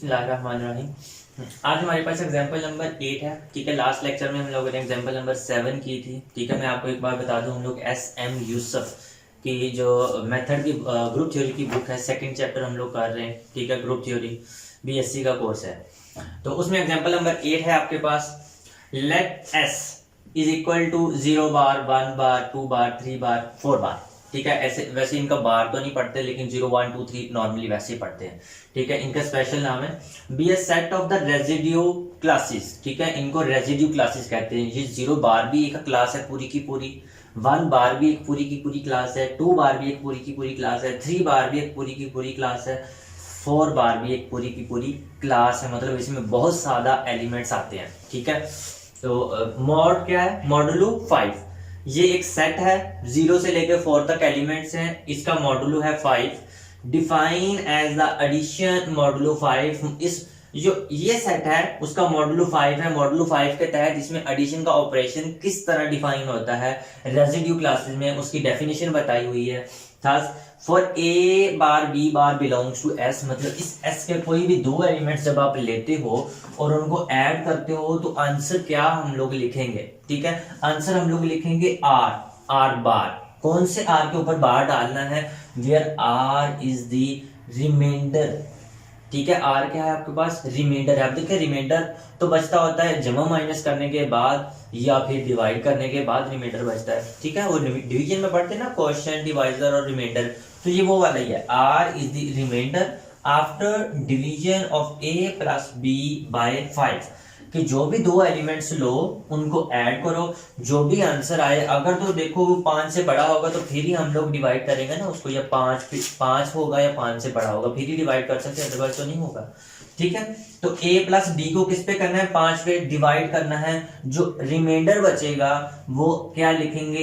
बिस्मिल्लाहिर्रहमानिर्रहीम। आज हमारे पास एग्जांपल नंबर 8 है। ठीक है, लास्ट लेक्चर में हम लोगों ने एग्जांपल नंबर 7 की थी। ठीक है, मैं आपको एक बार बता दूं, हम लोग SM यूसुफ की जो मेथड की ग्रुप थ्योरी की बुक है, सेकंड चैप्टर हम लोग कर रहे हैं। ठीक है, ग्रुप थ्योरी BSc का कोर्स है। तो उसमें एग्जांपल नंबर 8 है आपके पास। Let S is equal to 0 bar, 1 bar, 2 bar, 3 bar, 4 bar. ठीक है, ऐसे वैसे इनका बार तो नहीं पढ़ते, लेकिन 0 1 2 3 नॉर्मली वैसे ही पढ़ते हैं। ठीक है, इनका स्पेशल नाम है be a set of the residue classes. ठीक है, इनको रेजिड्यू क्लासेस कहते हैं। ये 0 बार भी एक क्लास है पूरी की पूरी, 1 बार भी एक पूरी की पूरी क्लास है, 2 बार भी एक पूरी की पूरी क्लास है, 3 बार भी एक पूरी की पूरी क्लास है, 4 बार भी एक पूरी की पूरी क्लास है। मतलब इसमें बहुत ज्यादा एलिमेंट्स आते हैं। ठीक है, तो मॉड क्या है? मॉडुलो 5। ये एक सेट है, 0 से लेकर 4 तक एलिमेंट्स हैं, इसका मॉडुलो है 5। Define as the addition modulo 5। इस जो ये सेट है उसका मॉडुलो 5 है। मॉडुलो 5 के तहत इसमें एडिशन का ऑपरेशन किस तरह डिफाइन होता है रेजिड्यू क्लासेस में, उसकी डेफिनेशन बताई हुई है। Thus for A bar B bar belongs to S, मतलब इस S के कोई भी दो एलिमेंट्स जब आप लेते हो और उनको ऐड करते हो तो आंसर क्या हम लोग लिखेंगे? ठीक है, आंसर हम लोग लिखेंगे R बार। कौन से R के ऊपर बार डालना है? Where R is the remainder. ठीक है, R क्या है आपके पास? रिमाइंडर है। आप देखिए रिमाइंडर तो बचता होता है जमा माइनस करने के बाद या फिर डिवाइड करने के बाद रिमाइंडर बचता है। ठीक है, वो डिवीजन में पढ़ते हैं ना, क्वोशिएंट, डिवाइजर और रिमाइंडर, तो ये वो वाला ही है। R is the remainder after division of A plus B by 5। कि जो भी दो एलिमेंट्स लो उनको ऐड करो, जो भी आंसर आए, अगर तो देखो वो 5 से बड़ा होगा तो फिर ही हम लोग डिवाइड करेंगे ना उसको, या 5 होगा या 5 से बड़ा होगा फिर ही डिवाइड कर सकते हैं, अदरवाइज तो नहीं होगा। ठीक है, तो A प्लस B को किस पे करना है? 5 पे डिवाइड करना है। जो रिमाइंडर बचेगा वो क्या लिखेंगे?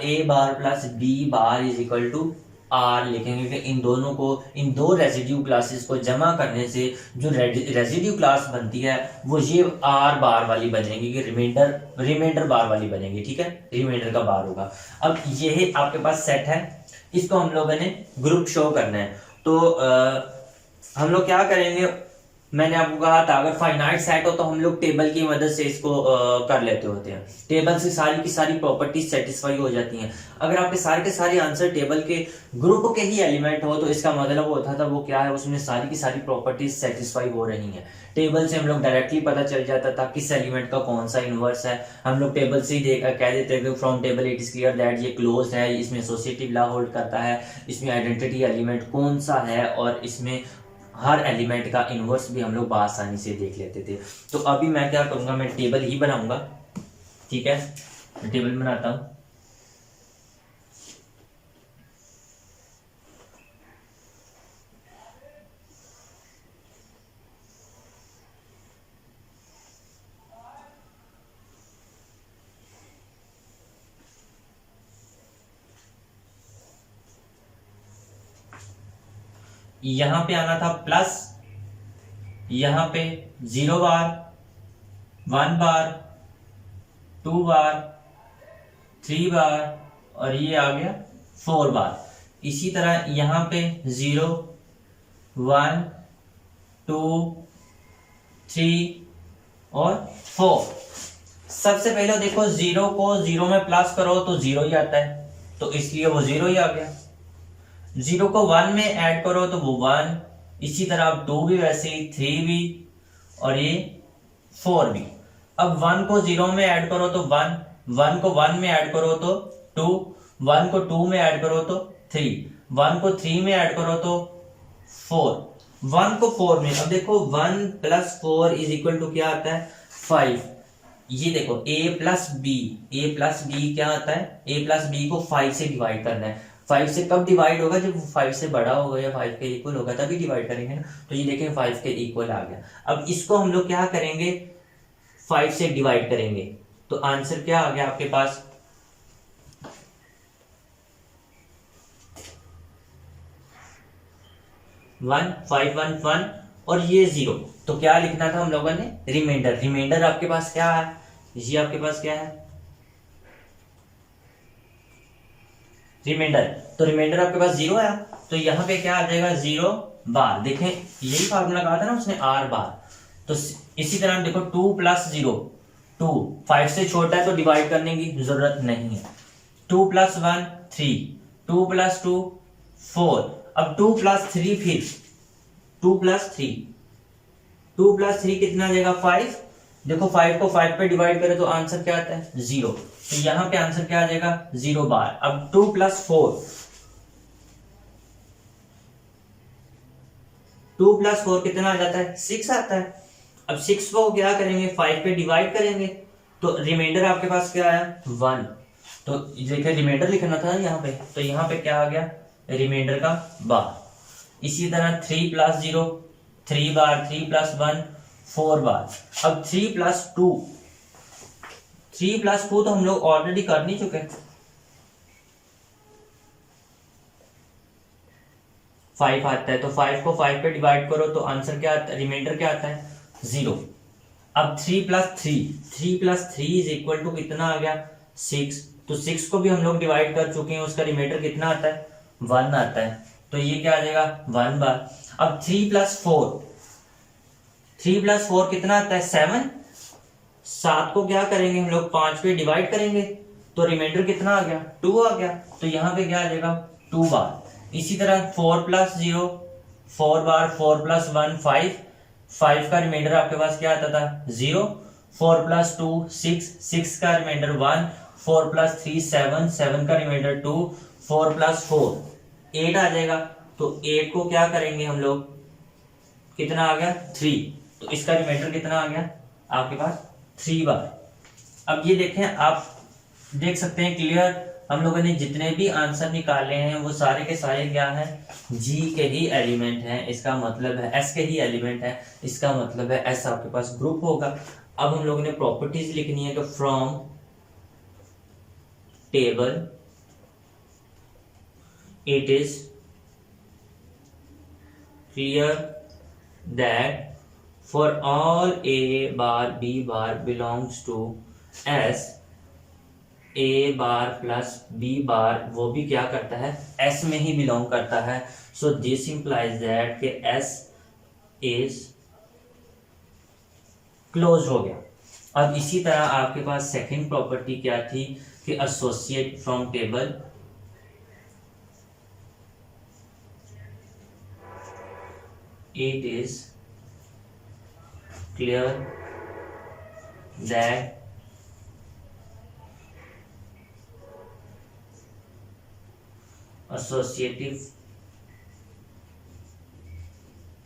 A bar plus B bar is equal to R लिखेंगे। कि इन दोनों को, इन दो रेजिड्यू क्लासेस को जमा करने से जो रेजिड्यू क्लास बनती है वो ये R बार वाली बनेगी, कि रिमाइंडर बार वाली बनेगी। ठीक है, रिमाइंडर का बार होगा। अब ये आपके पास सेट है, इसको हम लोगों ने ग्रुप शो करना है। तो हम लोग क्या करेंगे, मैंने आपको कहा था अगर फाइनाइट सेट हो तो हम लोग टेबल की मदद से इसको कर लेते होते हैं। टेबल से सारी की सारी प्रॉपर्टीज सेटिस्फाई हो जाती हैं। अगर आपके सारे के सारे आंसर टेबल के ग्रुप के ही एलिमेंट हो तो इसका मतलब होता था वो क्या है, उसमें सारी की सारी प्रॉपर्टीज सेटिस्फाई हो रही हैं। टेबल से हम लोग डायरेक्टली पता चल जाता था किस एलिमेंट का कौन सा इनवर्स है। हम लोग टेबल से ही कह देते थे from table it is clear that ये क्लोज है, इसमें एसोसिएटिव लॉ होल्ड करता है, इसमें आइडेंटिटी एलिमेंट कौन सा है, और इसमें हर एलिमेंट का इनवर्स भी हम लोग आसानी से देख लेते थे। तो अभी मैं क्या करूंगा, मैं टेबल ही बनाऊंगा। ठीक है, मैं टेबल बनाता हूं। यहां पे आना था प्लस, यहां पे 0 बार, 1 बार, 2 बार, 3 बार, और ये आ गया 4 बार। इसी तरह यहां पे 0 1 2 3 और 4। सबसे पहले देखो 0 को 0 में प्लस करो तो 0 ही आता है, तो इसलिए वो 0 ही आ गया। 0 को 1 में ऐड करो तो वो 1, इसी तरह 2 भी वैसे ही, 3 भी, और ये 4 भी। अब 1 को 0 में ऐड करो तो 1, 1 को 1 में ऐड करो तो 2, 1 को 2 में ऐड करो तो 3, 1 को 3 में ऐड करो तो 4, 1 को 4 में। अब देखो 1 प्लस 4 इज इक्वल टू क्या आता है? 5। ये देखो A प्लस बी क्या आता है? A प्लस बी को 5 से डिवाइड करना है। 5 से कब डिवाइड होगा? जब 5 से बड़ा होगा या 5 के इक्वल होगा तभी डिवाइड करेंगे ना। तो ये देखें 5 के इक्वल आ गया। अब इसको हम लोग क्या करेंगे? 5 से डिवाइड करेंगे, तो आंसर क्या आ गया आपके पास? 1 5 1 1 और ये 0। तो क्या लिखना था हम लोगों ने? रिमाइंडर। रिमाइंडर आपके पास क्या है? ये आपके पास क्या है? रिमाइंडर। तो रिमाइंडर आपके पास 0 है, तो यहां पे क्या आ जाएगा? 0 बार। देखें यही फार्मूला कहा था ना उसने, आर बार। तो इसी तरह देखो 2 + 0 2, 5 से छोटा है तो डिवाइड करने की जरूरत नहीं है। 2 + 1 3, 2 + 2 4, अब 2 + 3 फिर 2 + 3, 2 + 3 कितना आ जाएगा 5। देखो 5 को 5 पे डिवाइड करें तो आंसर क्या आता है 0, तो यहां पे आंसर क्या आ जाएगा 0 बार। अब 2 + 4, 2 + 4 कितना आ जाता है 6 आता है। अब 6 को क्या करेंगे 5 पे डिवाइड करेंगे तो रिमाइंडर आपके पास क्या आया 1। तो देखिए रिमाइंडर लिखना था यहाँ पे, तो यहाँ पे क्या आ गया रिमाइंडर का बार। इसी तरह 3 + 0 3 बार, 3 + 1 4 बार। अब 3 + 2, 3 + 2 तो हम लोग ऑलरेडी कर नहीं चुके। 5 आता है तो 5 को 5 पे डिवाइड करो तो आंसर क्या आता है, रिमाइंडर क्या आता है 0। अब 3 + 3, 3 + 3 = कितना आ गया 6। तो 6 को भी हम लोग डिवाइड कर चुके हैं, उसका रिमाइंडर कितना आता है 1 आता है। तो ये क्या आ जाएगा 1 बार। अब 3 + 4, 3 + 4 कितना आता है 7। 7 को क्या करेंगे हम लोग 5 पे डिवाइड करेंगे तो रिमाइंडर कितना आ गया 2 आ गया। तो यहाँ पे क्या आ जाएगा 2 बार। इसी तरह 4 + 0 4 बार, 4 + 1 5, 5 का रिमाइंडर आपके पास क्या आता था 0। 4 + 2 6, 6 का रिमाइंडर 1, 4 + 3 7, 7 का रिमाइंडर 2, 4 + 4 8 आ जाएगा। तो 8 को क्या करेंगे हम लोग कितना आ गया 3, तो इसका रिमाइंडर कितना आ गया आपके पास 3 बार। अब ये देखें, आप देख सकते हैं क्लियर, हम लोगों ने जितने भी आंसर निकाले हैं वो सारे के सारे क्या हैं जी के ही एलिमेंट हैं। इसका मतलब है एस के ही एलिमेंट है, इसका मतलब है एस आपके पास ग्रुप होगा। अब हम लोगों ने प्रॉपर्टीज लिखनी है कि from table it is clear that for all a bar b bar belongs to s, a bar plus b bar वो भी क्या करता है s में ही बिलोंग करता है। so this implies that कि s is क्लोज हो गया। अब इसी तरह आपके पास सेकंड प्रॉपर्टी क्या थी कि associate from table it is clear that associative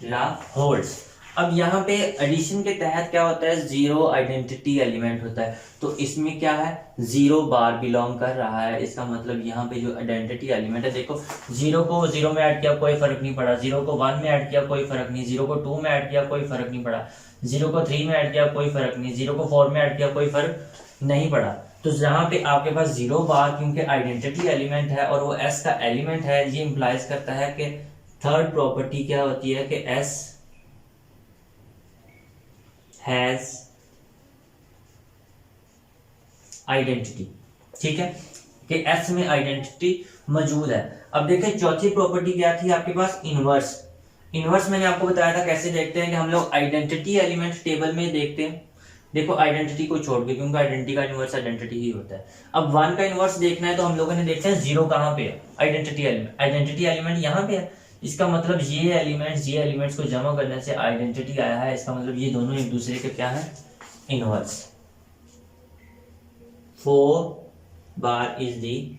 law holds। अब यहाँ पे एडिशन के तहत क्या होता है जीरो आइडेंटिटी एलिमेंट होता है, तो इसमें क्या है 0 बार बिलोंग कर रहा है। इसका मतलब यहाँ पे जो आइडेंटिटी एलिमेंट है, देखो 0 को 0 में ऐड किया कोई फर्क नहीं पड़ा, 0 को 1 में ऐड किया कोई फर्क नहीं, 0 को 2 में ऐड किया कोई फर्क नहीं पड़ा, 0 को 3 में ऐड किया कोई फर्क नहीं, 0 को 4 में ऐड किया कोई फर्क नहीं पड़ा। तो जहाँ पे आपके पास 0 बार क्योंकि आइडेंटिटी एलिमेंट है और वो एस का एलिमेंट है, ये इंप्लाइज करता है कि थर्ड प्रॉपर्टी क्या होती है कि एस हैज आइडेंटिटी। ठीक है कि एस में आइडेंटिटी मौजूद है। अब देखें चौथी प्रॉपर्टी क्या थी आपके पास इनवर्स। इनवर्स मैंने आपको बताया था कैसे देखते हैं कि हम लोग आइडेंटिटी एलिमेंट टेबल में देखते हैं। देखो आइडेंटिटी को छोड़ के, क्योंकि आइडेंटिटी का इनवर्स आइडेंटिटी ही होता है। अब 1 का इनवर्स देखना है तो हम लोगों ने देखते हैं 0 कहाँ पे है, आइडेंटिटी एलिमेंट यहाँ पे है। इसका मतलब ये एलिमेंट्स को जमा करने से आइडेंटिटी आया है। इसका मतलब ये दोनों एक दूसरे के क्या है inverse. 4 bar is the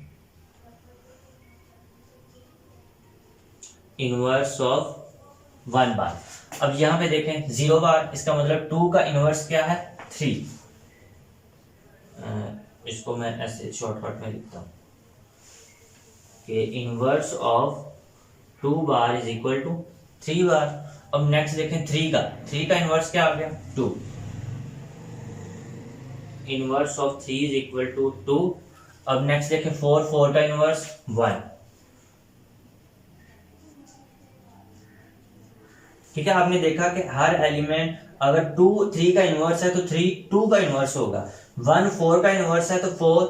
inverse of 1 बार। अब यहां पे देखें 0 बार, इसका मतलब 2 का इनवर्स क्या है 3। इसको मैं ऐसे शॉर्टकट में लिखता हूं कि inverse of 2 bar is equal to 3 bar. अब नेक्स्ट देखें 3 का इनवर्स क्या आ गया 2। Inverse of 3 is equal to 2। अब नेक्स्ट देखें 4 का इनवर्स 1। ठीक है, आपने देखा कि हर एलिमेंट अगर 3 का इनवर्स है तो 3 2 का इनवर्स होगा, 1 4 का इनवर्स है तो 4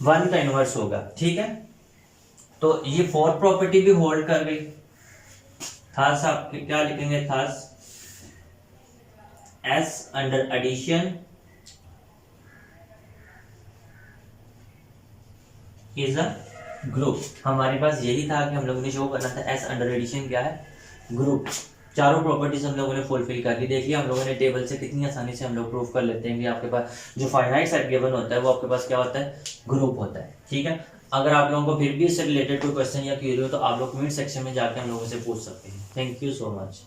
1 का इनवर्स होगा। ठीक है, तो ये 4th प्रॉपर्टी भी होल्ड कर गई। थस आप क्या लिखेंगे, thus S under addition is a group. हमारे पास यही था कि हम लोगों ने शो करना था एस अंडर एडिशन क्या है, ग्रुप। चारों प्रॉपर्टीज हम लोगों ने फुलफिल कर ली। देखिए हम लोगों ने टेबल से कितनी आसानी से हम लोग प्रूफ कर लेते हैं कि आपके पास जो फाइनाइट सेट गिवन होता है वो आपके पास क्या होता है, ग्रुप होता है। ठीक है, अगर आप लोगों को फिर भी इससे रिलेटेड कोई क्वेश्चन या क्वेरी हो तो आप लोग कमेंट सेक्शन में जाकर हम लोगों से पूछ सकते हैं। Thank you so much.